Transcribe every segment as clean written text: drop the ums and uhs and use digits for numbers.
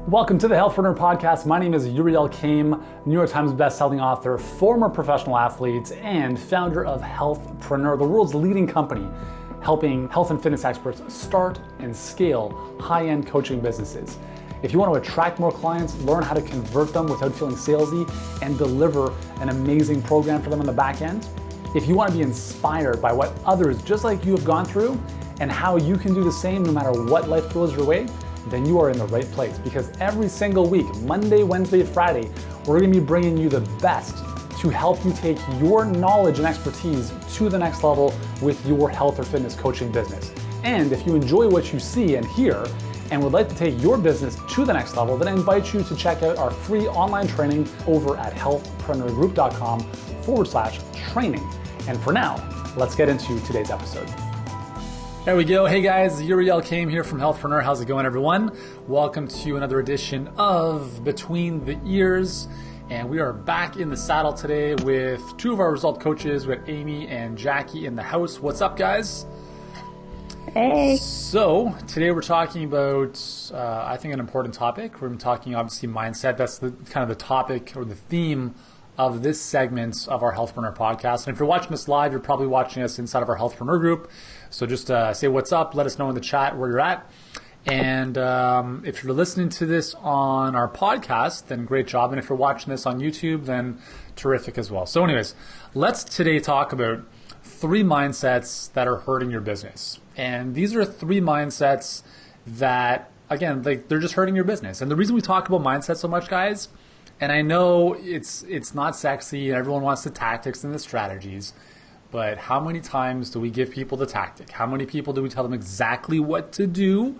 Welcome to the Healthpreneur podcast. My name is Yuri Elkaim, New York Times bestselling author, former professional athlete, and founder of Healthpreneur, the world's leading company helping health and fitness experts start and scale high-end coaching businesses. If you want to attract more clients, learn how to convert them without feeling salesy, and deliver an amazing program for them on the back end, if you want to be inspired by what others just like you have gone through and how you can do the same no matter what life throws your way, then you are in the right place, because every single week, Monday, Wednesday, Friday, we're going to be bringing you the best to help you take your knowledge and expertise to the next level with your health or fitness coaching business. And if you enjoy what you see and hear and would like to take your business to the next level, then I invite you to check out our free online training over at healthpreneurgroup.com/training. And for now, let's get into today's episode. There we go. Hey guys, Yuri Elkaim here from Healthpreneur. How's it going, everyone? Welcome to another edition of Between the Ears. And we are back in the saddle today with two of our result coaches. We got Amy and Jackie in the house. What's up, guys? Hey. So today we're talking about, I think, an important topic. We're going to be talking, obviously, mindset. That's the kind of the topic or the theme of this segment of our Healthpreneur podcast. And if you're watching us live, you're probably watching us inside of our Healthpreneur group. So just say what's up. Let us know in the chat where you're at. And if you're listening to this on our podcast, then great job. And if you're watching this on YouTube, then terrific as well. So anyways, let's today talk about 3 mindsets that are hurting your business. And these are 3 mindsets that, again, they're just hurting your business. And the reason we talk about mindset so much, guys, and I know it's not sexy and everyone wants the tactics and the strategies, but how many times do we give people the tactic? How many people do we tell them exactly what to do?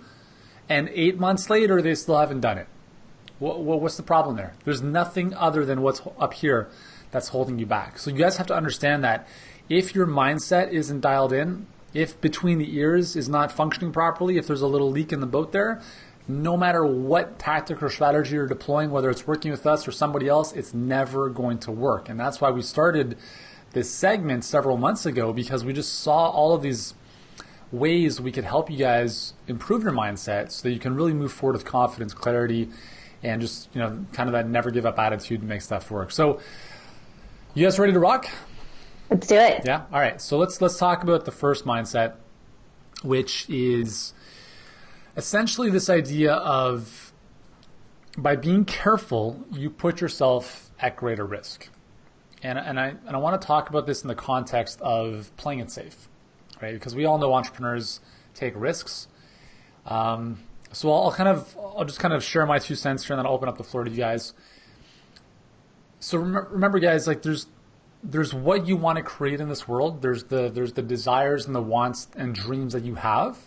And 8 months later, they still haven't done it. What's the problem there? There's nothing other than what's up here that's holding you back. So you guys have to understand that if your mindset isn't dialed in, if between the ears is not functioning properly, if there's a little leak in the boat there, no matter what tactic or strategy you're deploying, whether it's working with us or somebody else, it's never going to work. And that's why we started this segment several months ago, because we just saw all of these ways we could help you guys improve your mindset so that you can really move forward with confidence, clarity, and just, kind of that never give up attitude to make stuff work. So you guys ready to rock? Let's do it. Yeah. All right. So let's talk about the first mindset, which is essentially this idea of, by being careful, you put yourself at greater risk. And I want to talk about this in the context of playing it safe, right? Because we all know entrepreneurs take risks. So I'll just kind of share my 2 cents here, and then I'll open up the floor to you guys. So remember, guys, like there's what you want to create in this world. There's the desires and the wants and dreams that you have,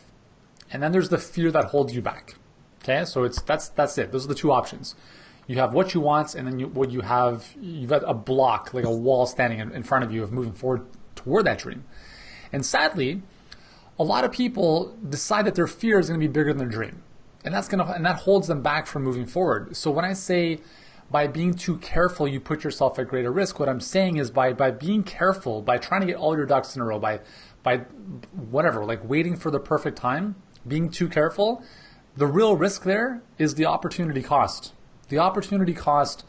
and then there's the fear that holds you back. Okay, so that's it. Those are the 2 options. You have what you want, and then you've got a block, like a wall standing in front of you of moving forward toward that dream. And sadly, a lot of people decide that their fear is going to be bigger than their dream, and that holds them back from moving forward. So when I say by being too careful, you put yourself at greater risk, what I'm saying is by being careful, by trying to get all your ducks in a row, by whatever, like waiting for the perfect time, being too careful, the real risk there is the opportunity cost. The opportunity cost,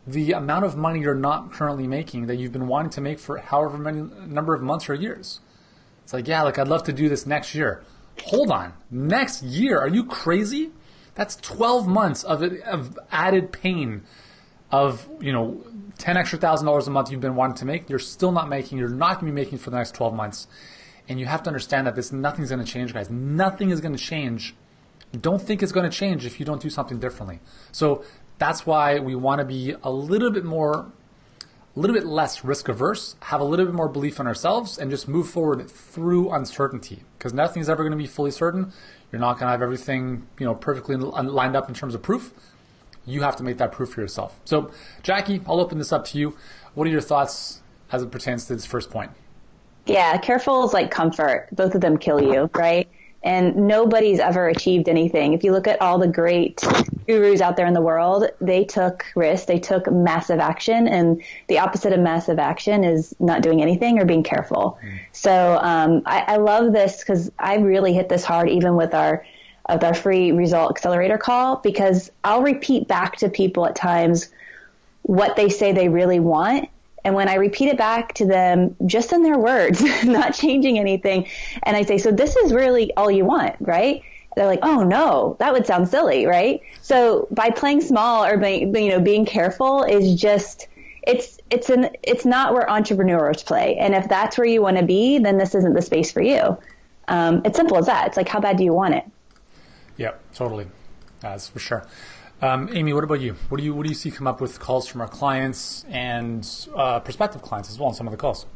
the amount of money you're not currently making that you've been wanting to make for however many number of months or years. It's like, yeah, like I'd love to do this next year. Hold on, next year? Are you crazy? That's 12 months of added pain of, $10 extra thousand a month you've been wanting to make. You're still not making, you're not going to be making for the next 12 months. And you have to understand that nothing's going to change, guys. Nothing is going to change. Don't think it's going to change if you don't do something differently. So that's why we want to be a little bit less risk averse, have a little bit more belief in ourselves, and just move forward through uncertainty. Because nothing's ever going to be fully certain. You're not going to have everything, perfectly lined up in terms of proof. You have to make that proof for yourself. So, Jackie, I'll open this up to you. What are your thoughts as it pertains to this first point? Yeah, careful is like comfort. Both of them kill you, right? And nobody's ever achieved anything. If you look at all the great gurus out there in the world, they took risks, they took massive action, and the opposite of massive action is not doing anything or being careful. So I love this because I really hit this hard even with our of our free result accelerator call, because I'll repeat back to people at times what they say they really want. And when I repeat it back to them, just in their words, not changing anything, and I say, so this is really all you want, right? They're like, oh no, that would sound silly, right? So by playing small or being careful is just, it's not where entrepreneurs play. And if that's where you want to be, then this isn't the space for you. It's simple as that. It's like, how bad do you want it? Yeah, totally. That's for sure. Amy, what about you? What do you see come up with calls from our clients and prospective clients as well on some of the calls?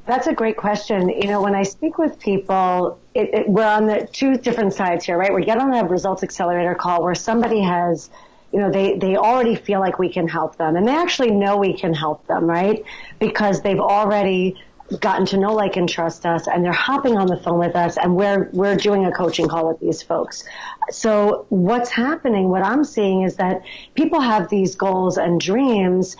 That's a great question. When I speak with people, we're on the two different sides here, right? We get on a results accelerator call where somebody has, they already feel like we can help them, and they actually know we can help them, right? Because they've already gotten to know, like, and trust us, and they're hopping on the phone with us, and we're doing a coaching call with these folks. So what's happening, what I'm seeing is that people have these goals and dreams.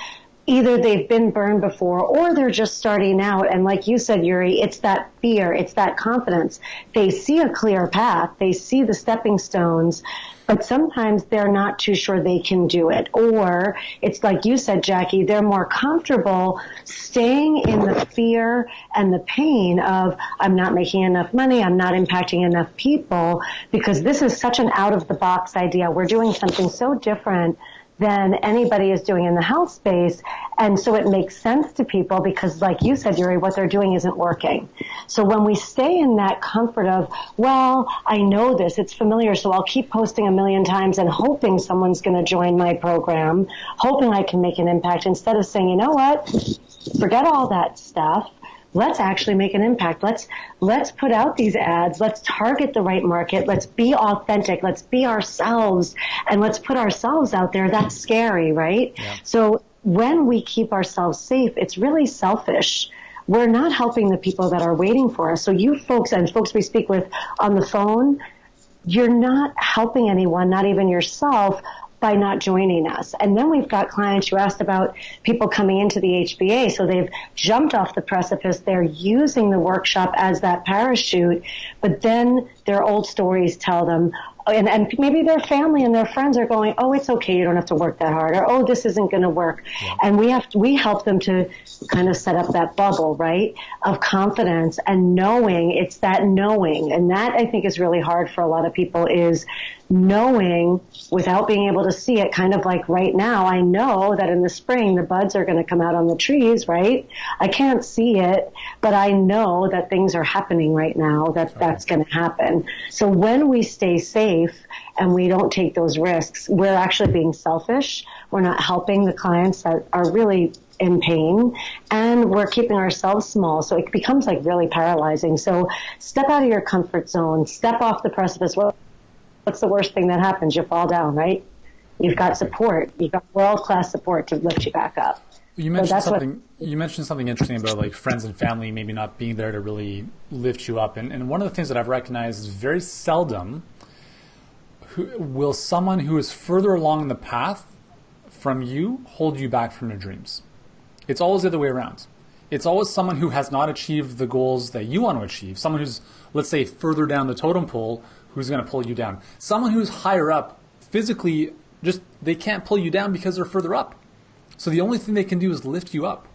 Either they've been burned before or they're just starting out. And like you said, Yuri, it's that fear, it's that confidence. They see a clear path, they see the stepping stones, but sometimes they're not too sure they can do it. Or it's like you said, Jackie, they're more comfortable staying in the fear and the pain of, I'm not making enough money, I'm not impacting enough people, because this is such an out of the box idea. We're doing something so different than anybody is doing in the health space. And so it makes sense to people because, like you said, Yuri, what they're doing isn't working. So when we stay in that comfort of, well, I know this, it's familiar, so I'll keep posting a million times and hoping someone's going to join my program, hoping I can make an impact, instead of saying, you know what, forget all that stuff. Let's actually make an impact. Let's put out these ads. Let's target the right market. Let's be authentic. Let's be ourselves, and let's put ourselves out there. That's scary, right? Yeah. So when we keep ourselves safe, it's really selfish. We're not helping the people that are waiting for us. So you folks and folks we speak with on the phone, you're not helping anyone, not even yourself, by not joining us. And then we've got clients, you asked about people coming into the HBA, so they've jumped off the precipice, they're using the workshop as that parachute, but then their old stories tell them, and maybe their family and their friends are going, oh, it's okay, you don't have to work that hard, or oh, this isn't going to work. Yeah. And we help them to kind of set up that bubble, right, of confidence and knowing. It's that knowing, and that I think is really hard for a lot of people, is knowing without being able to see it. Kind of like right now, I know that in the spring the buds are going to come out on the trees, right? I can't see it, but I know that things are happening right now, that's going to happen. So when we stay safe and we don't take those risks, we're actually being selfish. We're not helping the clients that are really in pain, and we're keeping ourselves small. So it becomes like really paralyzing. So step out of your comfort zone, step off the precipice. What's the worst thing that happens? You fall down, right? You've got support. You've got world-class support to lift you back up. You mentioned You mentioned something interesting about like friends and family maybe not being there to really lift you up. And one of the things that I've recognized is very seldom will someone who is further along the path from you hold you back from your dreams. It's always the other way around. It's always someone who has not achieved the goals that you want to achieve. Someone who's, let's say, further down the totem pole who's going to pull you down. Someone who's higher up physically, just they can't pull you down because they're further up. So the only thing they can do is lift you up.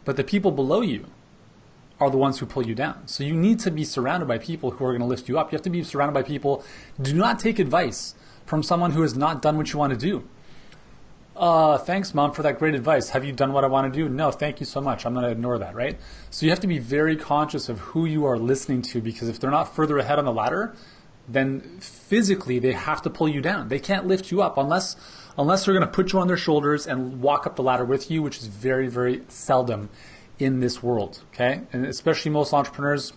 But the people below you are the ones who pull you down. So you need to be surrounded by people who are going to lift you up. You have to be surrounded by people. Do not take advice from someone who has not done what you want to do. Thanks, Mom, for that great advice. Have you done what I want to do? No, thank you so much. I'm going to ignore that, right? So you have to be very conscious of who you are listening to, because if they're not further ahead on the ladder, then physically they have to pull you down. They can't lift you up unless they're going to put you on their shoulders and walk up the ladder with you, which is very, very seldom in this world, okay? And especially most entrepreneurs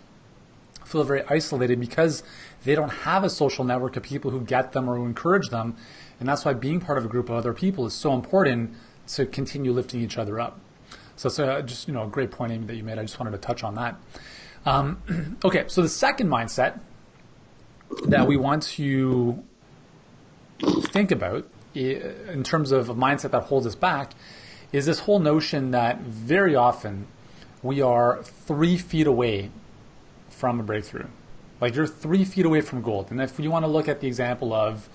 feel very isolated because they don't have a social network of people who get them or who encourage them. And that's why being part of a group of other people is so important to continue lifting each other up. So it's just a great point, Amy, that you made. I just wanted to touch on that. Okay, so the second mindset that we want to think about in terms of a mindset that holds us back is this whole notion that very often we are 3 feet away from a breakthrough. Like you're 3 feet away from gold. And if you want to look at the example of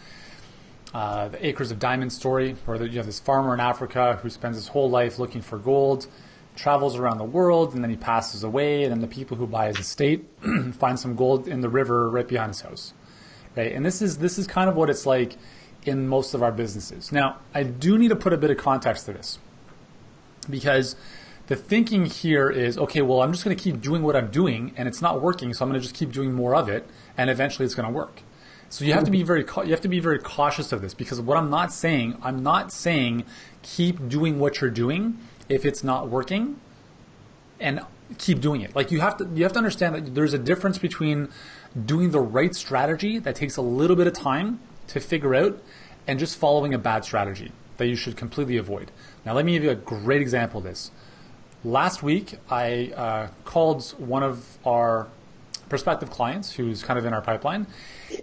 the Acres of Diamond story, where you have this farmer in Africa who spends his whole life looking for gold, travels around the world, and then he passes away, and then the people who buy his estate find some gold in the river right behind his house, right? And this is kind of what it's like in most of our businesses. Now, I do need to put a bit of context to this, because the thinking here is, okay, well, I'm just going to keep doing what I'm doing, and it's not working, so I'm going to just keep doing more of it, and eventually it's going to work. So you have to be very cautious of this, because what I'm not saying keep doing what you're doing if it's not working, and keep doing it. Like you have to understand that there's a difference between doing the right strategy that takes a little bit of time to figure out, and just following a bad strategy that you should completely avoid. Now, let me give you a great example of this. Last week, I called one of our prospective clients who's kind of in our pipeline,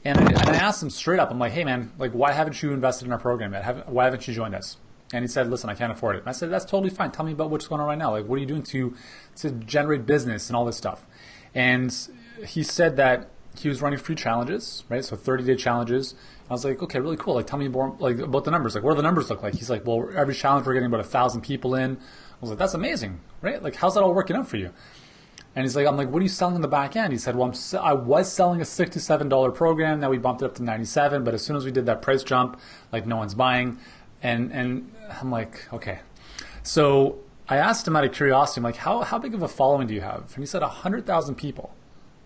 and I asked him straight up, I'm like, hey man, like, why haven't you invested in our program yet? Why haven't you joined us? And he said, listen, I can't afford it. And I said, that's totally fine. Tell me about what's going on right now. Like, what are you doing to generate business and all this stuff? And he said that he was running free challenges, right? So 30-day challenges. I was like, okay, really cool. Like, tell me more like about the numbers. Like, what do the numbers look like? He's like, well, every challenge we're getting about 1,000 people in. I was like, that's amazing, right? Like, how's that all working out for you? And he's like, I'm like, what are you selling in the back end? He said, well, I was selling a $67 program. Now we bumped it up to $97. But as soon as we did that price jump, like, no one's buying. And I'm like, okay. So I asked him out of curiosity, I'm like, how big of a following do you have? And he said 100,000 people.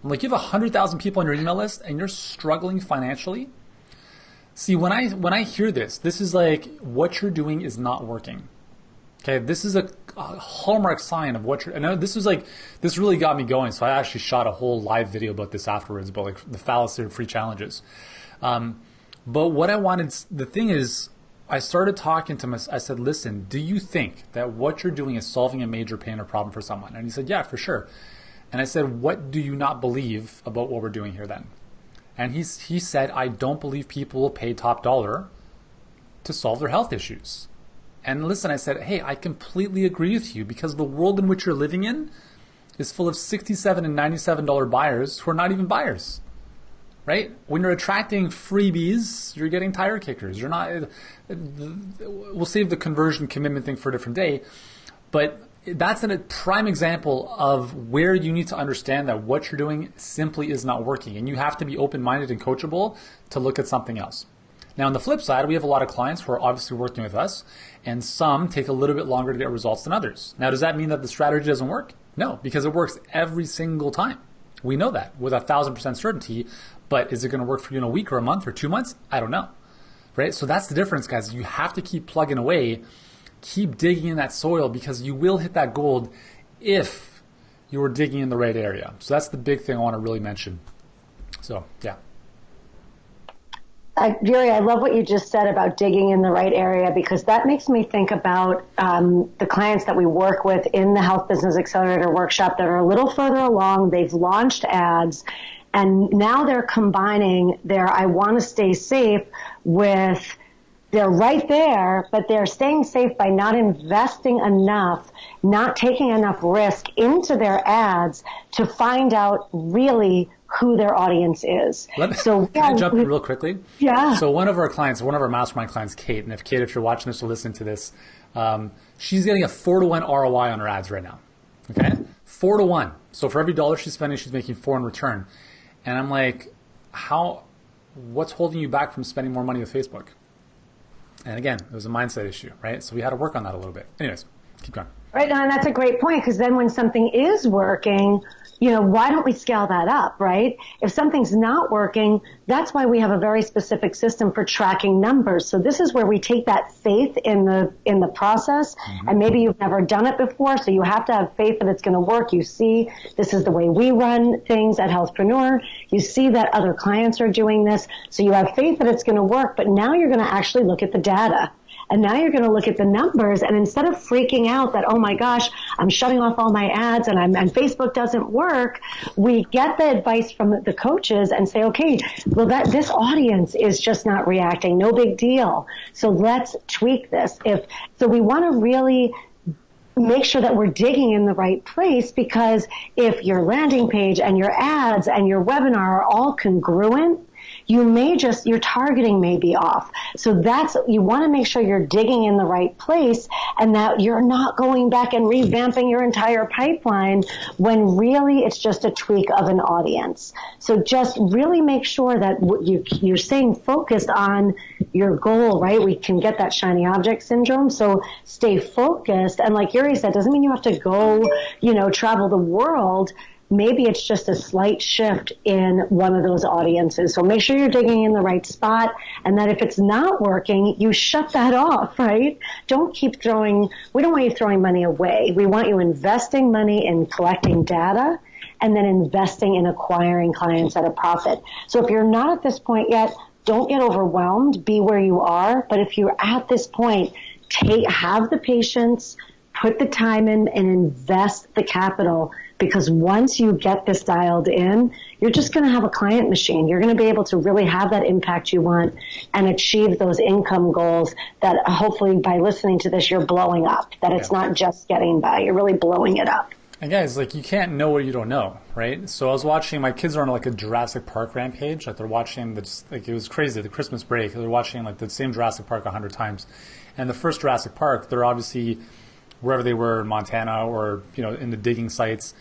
I'm like, you have 100,000 people on your email list and you're struggling financially? See, when I hear this is like, what you're doing is not working. Okay, this is a hallmark sign of what you're, and this really got me going. So I actually shot a whole live video about this afterwards, about like the fallacy of free challenges. But what I wanted, the thing is, I started talking to him. I said, listen, do you think that what you're doing is solving a major pain or problem for someone? And he said, yeah, for sure. And I said, what do you not believe about what we're doing here then? And he said, I don't believe people will pay top dollar to solve their health issues. And listen, I said, hey, I completely agree with you, because the world in which you're living in is full of $67 and $97 buyers who are not even buyers. Right? When you're attracting freebies, you're getting tire kickers. You're not. We'll save the conversion commitment thing for a different day, but that's a prime example of where you need to understand that what you're doing simply is not working, and you have to be open-minded and coachable to look at something else. Now, on the flip side, we have a lot of clients who are obviously working with us, and some take a little bit longer to get results than others. Now, does that mean that the strategy doesn't work? No, because it works every single time. We know that with 1,000% certainty. But is it going to work for you in a week or a month or 2 months? I don't know, right? So that's the difference, guys. You have to keep plugging away, keep digging in that soil, because you will hit that gold if you are digging in the right area. So that's the big thing I want to really mention. So, yeah. Yuri, I love what you just said about digging in the right area, because that makes me think about the clients that we work with in the Health Business Accelerator workshop that are a little further along. They've launched ads, and now they're combining their I want to stay safe with they're right there, but they're staying safe by not investing enough, not taking enough risk into their ads to find out really who their audience is. Can I jump in real quickly? Yeah. So one of our mastermind clients, Kate, and if Kate, if you're watching this or listening to this, she's getting a 4-to-1 ROI on her ads right now. Okay? 4-to-1. So for every dollar she's spending, she's making 4 in return. And I'm like, what's holding you back from spending more money with Facebook? And again, it was a mindset issue, right? So we had to work on that a little bit. Anyways, keep going. Right, and that's a great point, because then when something is working, why don't we scale that up, right? If something's not working, that's why we have a very specific system for tracking numbers. So this is where we take that faith in the process, and maybe you've never done it before, so you have to have faith that it's going to work. You see, this is the way we run things at Healthpreneur. You see that other clients are doing this, so you have faith that it's going to work, but now you're going to actually look at the data. And now you're going to look at the numbers, and instead of freaking out that, oh my gosh, I'm shutting off all my ads and Facebook doesn't work, we get the advice from the coaches and say, okay, well, this audience is just not reacting. No big deal. So let's tweak this. So we want to really make sure that we're digging in the right place, because if your landing page and your ads and your webinar are all congruent, your targeting may be off. So you want to make sure you're digging in the right place and that you're not going back and revamping your entire pipeline when really it's just a tweak of an audience. So just really make sure that you're staying focused on your goal, right? We can get that shiny object syndrome. So stay focused. And like Yuri said, doesn't mean you have to go, travel the world. Maybe it's just a slight shift in one of those audiences. So make sure you're digging in the right spot, and that if it's not working, you shut that off, right? We don't want you throwing money away. We want you investing money in collecting data and then investing in acquiring clients at a profit. So if you're not at this point yet, don't get overwhelmed. Be where you are. But if you're at this point, have the patience, put the time in, and invest the capital. Because once you get this dialed in, you're just going to have a client machine. You're going to be able to really have that impact you want and achieve those income goals that hopefully by listening to this, you're blowing up, that it's not just getting by. You're really blowing it up. And guys, you can't know what you don't know, right? So I was watching, my kids are on a Jurassic Park rampage. They're watching, it was crazy, the Christmas break. They're watching the same Jurassic Park 100 times. And the first Jurassic Park, they're obviously wherever they were in Montana or, in the digging sites.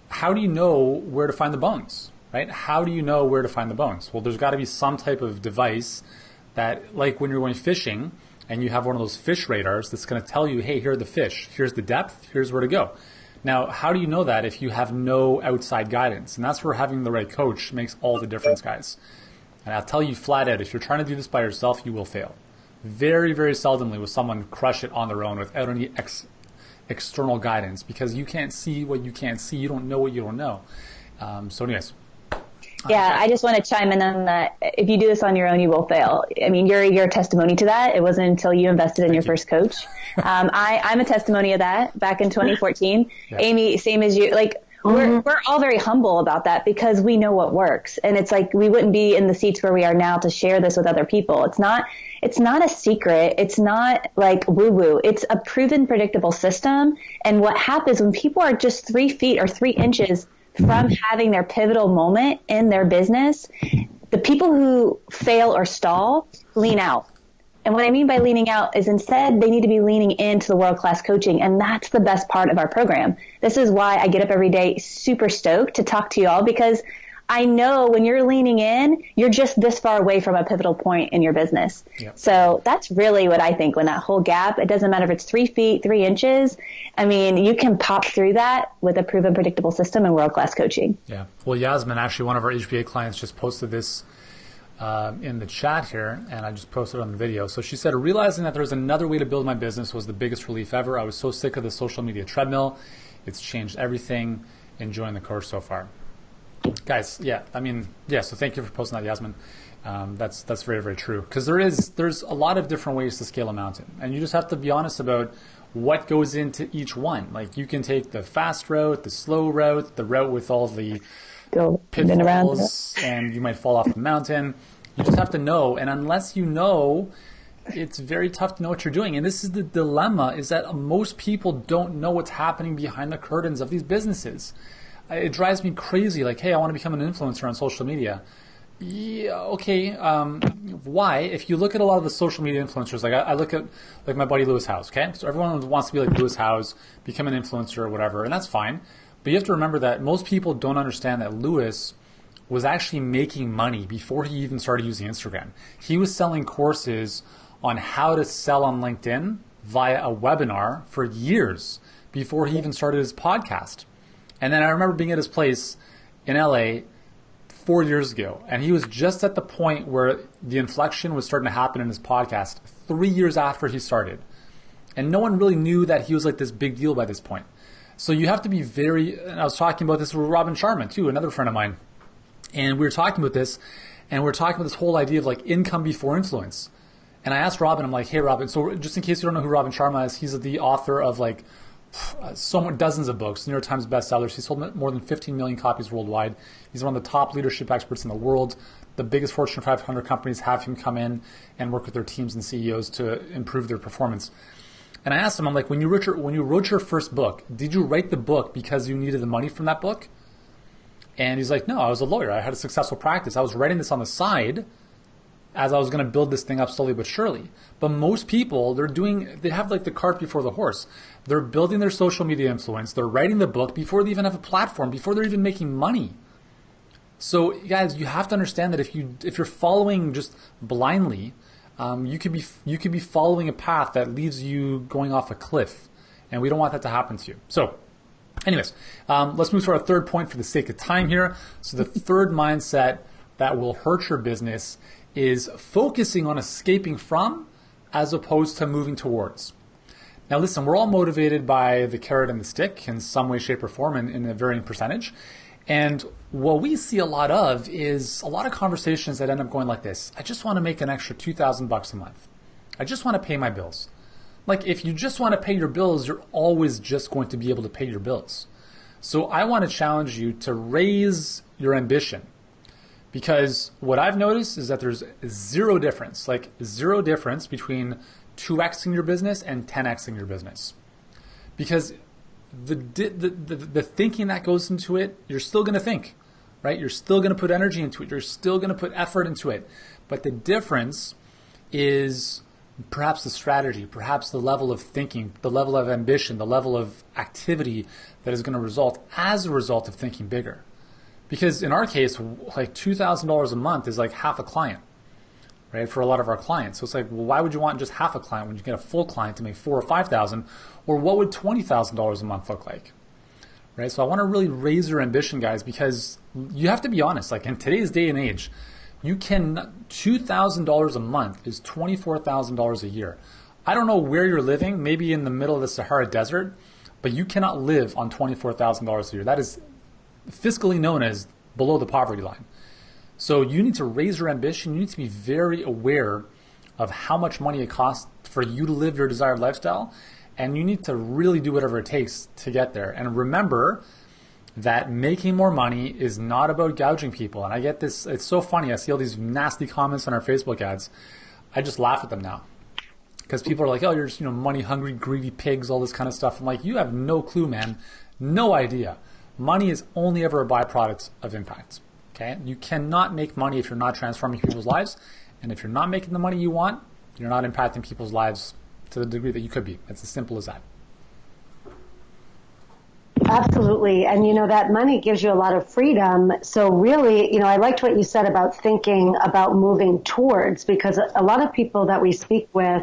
How do you know where to find the bones, right? How do you know where to find the bones? Well, there's got to be some type of device that, when you're going fishing and you have one of those fish radars that's going to tell you, hey, here are the fish. Here's the depth. Here's where to go. Now, how do you know that if you have no outside guidance? And that's where having the right coach makes all the difference, guys. And I'll tell you flat out, if you're trying to do this by yourself, you will fail. Very, very seldomly will someone crush it on their own without any external guidance, because you can't see what you can't see. You don't know what you don't know. So anyways. Yeah, I just want to chime in on that. If you do this on your own, you will fail. I mean, you're a testimony to that. It wasn't until you invested in your first coach. I'm a testimony of that back in 2014. Yeah. Amy, same as you. We're all very humble about that because we know what works. And it's we wouldn't be in the seats where we are now to share this with other people. It's not a secret. It's not woo-woo. It's a proven, predictable system. And what happens when people are just 3 feet or 3 inches from having their pivotal moment in their business, the people who fail or stall lean out. And what I mean by leaning out is instead they need to be leaning into the world-class coaching. And that's the best part of our program. This is why I get up every day super stoked to talk to you all, because I know when you're leaning in, you're just this far away from a pivotal point in your business. Yep. So that's really what I think. When that whole gap, it doesn't matter if it's 3 feet, 3 inches. I mean, you can pop through that with a proven, predictable system and world-class coaching. Yeah. Well, Yasmin, actually, one of our HBA clients just posted this in the chat here, and I just posted it on the video. So she said, realizing that there was another way to build my business was the biggest relief ever. I was so sick of the social media treadmill. It's changed everything. Enjoying the course so far. Guys, so thank you for posting that, Yasmin. That's very, very true. Because there's a lot of different ways to scale a mountain. And you just have to be honest about what goes into each one. You can take the fast route, the slow route, the route with all the pitfalls, and you might fall off the mountain. You just have to know. And unless you know, it's very tough to know what you're doing. And this is the dilemma, is that most people don't know what's happening behind the curtains of these businesses. It drives me crazy. Hey, I want to become an influencer on social media. Yeah, okay. Why? If you look at a lot of the social media influencers, I look at my buddy Lewis Howes. Okay, so everyone wants to be like Lewis Howes, become an influencer or whatever, and that's fine. But you have to remember that most people don't understand that Lewis was actually making money before he even started using Instagram. He was selling courses on how to sell on LinkedIn via a webinar for years before he even started his podcast. And then I remember being at his place in LA 4 years ago, and he was just at the point where the inflection was starting to happen in his podcast 3 years after he started. And no one really knew that he was this big deal by this point. So you have to be and I was talking about this with Robin Sharman too, another friend of mine. And we were talking about this, and we were talking about this whole idea of income before influence. And I asked Robin, I'm like, hey Robin, so just in case you don't know who Robin Sharma is, he's the author of dozens of books, New York Times bestsellers. He's sold more than 15 million copies worldwide. He's one of the top leadership experts in the world. The biggest Fortune 500 companies have him come in and work with their teams and CEOs to improve their performance. And I asked him, I'm like, when you wrote your first book, did you write the book because you needed the money from that book? And he's like, no, I was a lawyer. I had a successful practice. I was writing this on the side as I was going to build this thing up slowly but surely. But most people, they have like the cart before the horse. They're building their social media influence. They're writing the book before they even have a platform, before they're even making money. So guys, you have to understand that if you're following just blindly, you could be following a path that leaves you going off a cliff, and we don't want that to happen to you. So anyways, let's move to our third point for the sake of time here. So the third mindset that will hurt your business is focusing on escaping from as opposed to moving towards. Now listen, we're all motivated by the carrot and the stick in some way, shape, or form in a varying percentage. And what we see a lot of is a lot of conversations that end up going like this. I just want to make an extra $2,000 a month. I just want to pay my bills. Like, if you just want to pay your bills, you're always just going to be able to pay your bills. So I want to challenge you to raise your ambition, because what I've noticed is that there's zero difference between 2xing your business and 10xing your business. Because the thinking that goes into it, you're still going to think, right? You're still going to put energy into it. You're still going to put effort into it. But the difference is perhaps the strategy, perhaps the level of thinking, the level of ambition, the level of activity that is going to result as a result of thinking bigger. Because in our case, like $2,000 a month is like half a client, right? For a lot of our clients. So it's like, well, why would you want just half a client when you get a full client to make $4,000 or $5,000? Or what would $20,000 a month look like, right? So I want to really raise your ambition, guys, because you have to be honest. Like, in today's day and age, $2,000 a month is $24,000 a year. I don't know where you're living, maybe in the middle of the Sahara Desert, but you cannot live on $24,000 a year. That is fiscally known as below the poverty line. So you need to raise your ambition. You need to be very aware of how much money it costs for you to live your desired lifestyle, and you need to really do whatever it takes to get there. And remember that making more money is not about gouging people. And I get this, it's so funny. I see all these nasty comments on our Facebook ads. I just laugh at them now, because people are like, oh, you're just, money hungry, greedy pigs, all this kind of stuff. I'm like, you have no clue, man. No idea. Money is only ever a byproduct of impact. Okay? You cannot make money if you're not transforming people's lives. And if you're not making the money you want, you're not impacting people's lives to the degree that you could be. It's as simple as that. Absolutely. And, that money gives you a lot of freedom. So really, I liked what you said about thinking about moving towards, because a lot of people that we speak with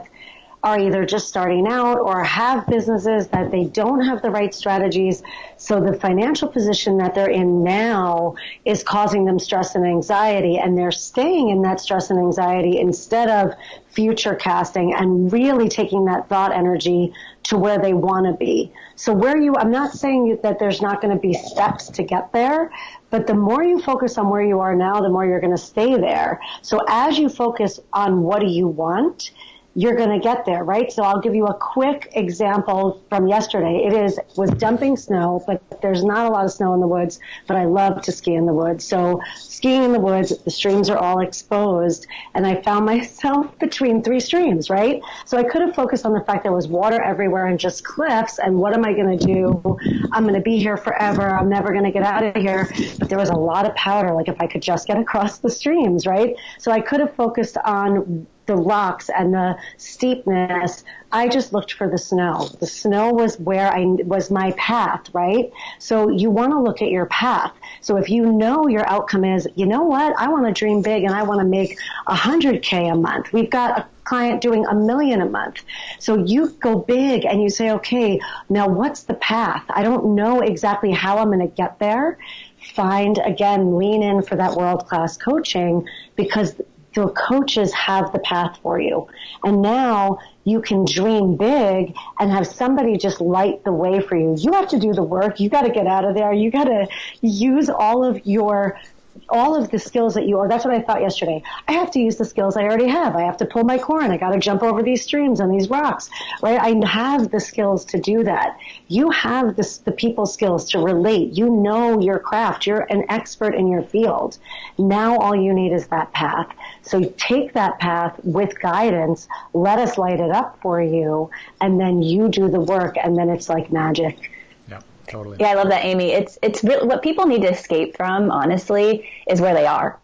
are either just starting out or have businesses that they don't have the right strategies. So the financial position that they're in now is causing them stress and anxiety, and they're staying in that stress and anxiety instead of future casting and really taking that thought energy to where they want to be. So I'm not saying that there's not going to be steps to get there, but the more you focus on where you are now, the more you're going to stay there. So as you focus on what do you want, you're going to get there, right? So I'll give you a quick example from yesterday. It was dumping snow, but there's not a lot of snow in the woods, but I love to ski in the woods. So skiing in the woods, the streams are all exposed, and I found myself between 3 streams, right? So I could have focused on the fact there was water everywhere and just cliffs, and what am I going to do? I'm going to be here forever. I'm never going to get out of here. But there was a lot of powder, like if I could just get across the streams, right? So I could have focused on the rocks and the steepness. I just looked for the snow. The snow was was my path, right? So you want to look at your path. So if you know your outcome is, you know what, I want to dream big and I want to make 100K a month. We've got a client doing $1 million a month. So you go big and you say, okay, now what's the path? I don't know exactly how I'm going to get there. Lean in for that world-class coaching, because the coaches have the path for you. And now you can dream big and have somebody just light the way for you. You have to do the work. You got to get out of there. You got to use all of your all of the skills that you are. That's what I thought yesterday. I have to use the skills I already have. I have to pull my corn. I got to jump over these streams and these rocks, right? I have the skills to do that. You have the people skills to relate. You know your craft. You're an expert in your field. Now all you need is that path. So take that path with guidance. Let us light it up for you. And then you do the work. And then it's like magic. Yeah, totally. Yeah, I love that, Amy. It's really, what people need to escape from, honestly, is where they are.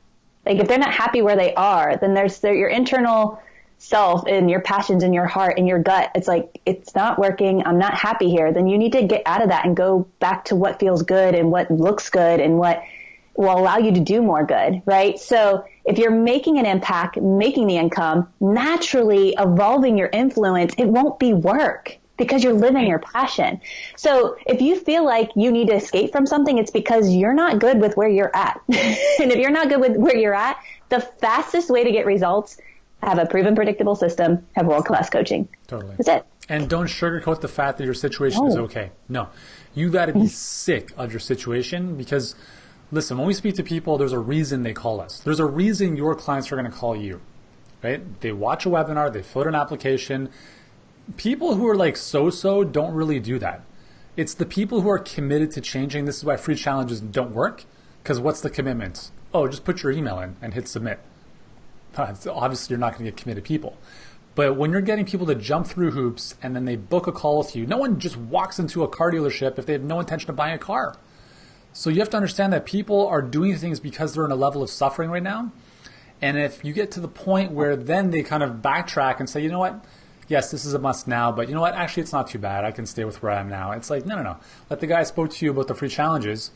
Like, if they're not happy where they are, then there's your internal self and your passions and your heart and your gut. It's like, it's not working. I'm not happy here. Then you need to get out of that and go back to what feels good and what looks good and what will allow you to do more good, right? So if you're making an impact, making the income, naturally evolving your influence, it won't be work because you're living your passion. So if you feel like you need to escape from something, it's because you're not good with where you're at. And if you're not good with where you're at, the fastest way to get results, have a proven predictable system, have world-class coaching. Totally. That's it. And don't sugarcoat the fact that your situation is okay. No, you got to be sick of your situation because, listen, when we speak to people, there's a reason they call us. There's a reason your clients are going to call you, right? They watch a webinar, they fill out an application. People who are like so-so don't really do that. It's the people who are committed to changing. This is why free challenges don't work, because what's the commitment? Oh, just put your email in and hit submit. Obviously, you're not going to get committed people. But when you're getting people to jump through hoops and then they book a call with you, no one just walks into a car dealership if they have no intention of buying a car. So you have to understand that people are doing things because they're in a level of suffering right now. And if you get to the point where then they kind of backtrack and say, you know what? Yes, this is a must now, but you know what? Actually, it's not too bad. I can stay with where I am now. It's like, no. Like the guy I spoke to you about the free challenges,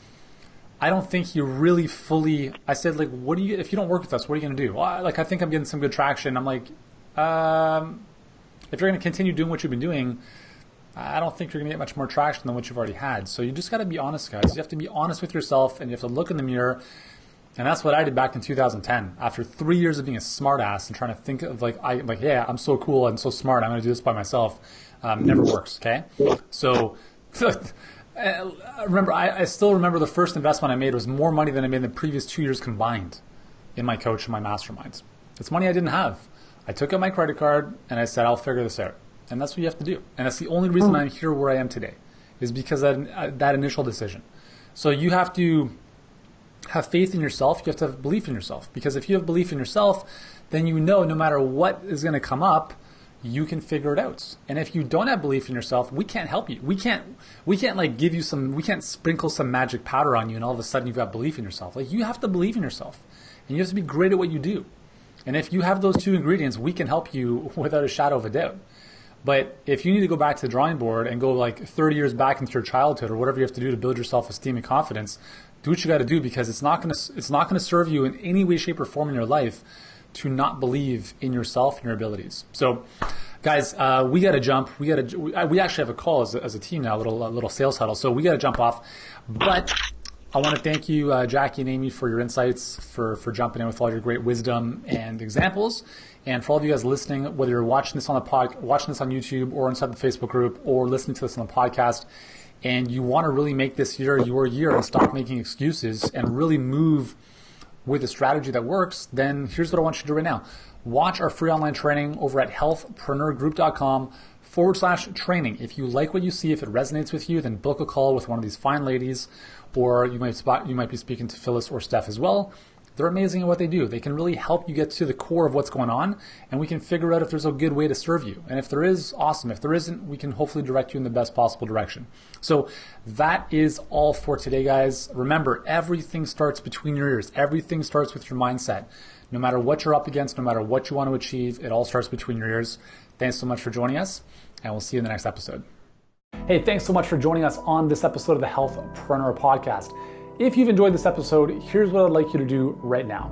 I don't think he really fully, I said, like, what do you, if you don't work with us, what are you going to do? Well, I think I'm getting some good traction. I'm like, if you're going to continue doing what you've been doing, I don't think you're going to get much more traction than what you've already had. So you just got to be honest, guys. You have to be honest with yourself and you have to look in the mirror. And that's what I did back in 2010. After 3 years of being a smart ass and trying to think of yeah, I'm so cool and so smart. I'm going to do this by myself. Never works. Okay. So remember, I still remember the first investment I made was more money than I made in the previous 2 years combined in my coach and my masterminds. It's money I didn't have. I took out my credit card and I said, I'll figure this out. And that's what you have to do. And that's the only reason I'm here where I am today is because of that initial decision. So you have to have faith in yourself. You have to have belief in yourself, because if you have belief in yourself, then you know no matter what is going to come up, you can figure it out. And if you don't have belief in yourself, we can't help you. We can't like give you we can't sprinkle some magic powder on you and all of a sudden you've got belief in yourself. Like, you have to believe in yourself and you have to be great at what you do. And if you have those two ingredients, we can help you without a shadow of a doubt. But if you need to go back to the drawing board and go like 30 years back into your childhood or whatever you have to do to build your self-esteem and confidence, do what you got to do, because it's not going to serve you in any way, shape, or form in your life to not believe in yourself and your abilities. So, guys, we got to jump. We actually have a call as a team now, a little sales huddle. So we got to jump off. But I want to thank you, Jackie and Amy, for your insights, for jumping in with all your great wisdom and examples. And for all of you guys listening, whether you're watching this on watching this on YouTube or inside the Facebook group or listening to this on the podcast, and you want to really make this year your year and stop making excuses and really move with a strategy that works, then here's what I want you to do right now. Watch our free online training over at healthpreneurgroup.com/training. If you like what you see, if it resonates with you, then book a call with one of these fine ladies, or you might be speaking to Phyllis or Steph as well. They're amazing at what they do. They can really help you get to the core of what's going on, and we can figure out if there's a good way to serve you. And if there is, awesome. If there isn't, we can hopefully direct you in the best possible direction. So that is all for today, guys. Remember, everything starts between your ears. Everything starts with your mindset. No matter what you're up against, no matter what you want to achieve, it all starts between your ears. Thanks so much for joining us, and we'll see you in the next episode. Hey, thanks so much for joining us on this episode of the Healthpreneur podcast. If you've enjoyed this episode, here's what I'd like you to do right now.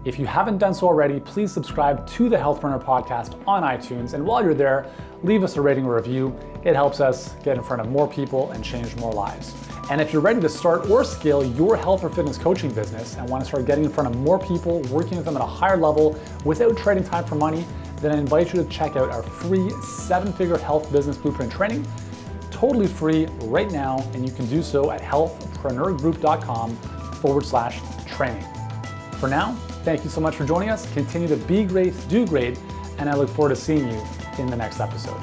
If you haven't done so already, please subscribe to the Healthpreneur podcast on iTunes. And while you're there, leave us a rating or review. It helps us get in front of more people and change more lives. And if you're ready to start or scale your health or fitness coaching business and want to start getting in front of more people, working with them at a higher level without trading time for money, then I invite you to check out our free 7-figure health business blueprint training, totally free right now, and you can do so at healthpreneurgroup.com/training. For now, thank you so much for joining us. Continue to be great, do great, and I look forward to seeing you in the next episode.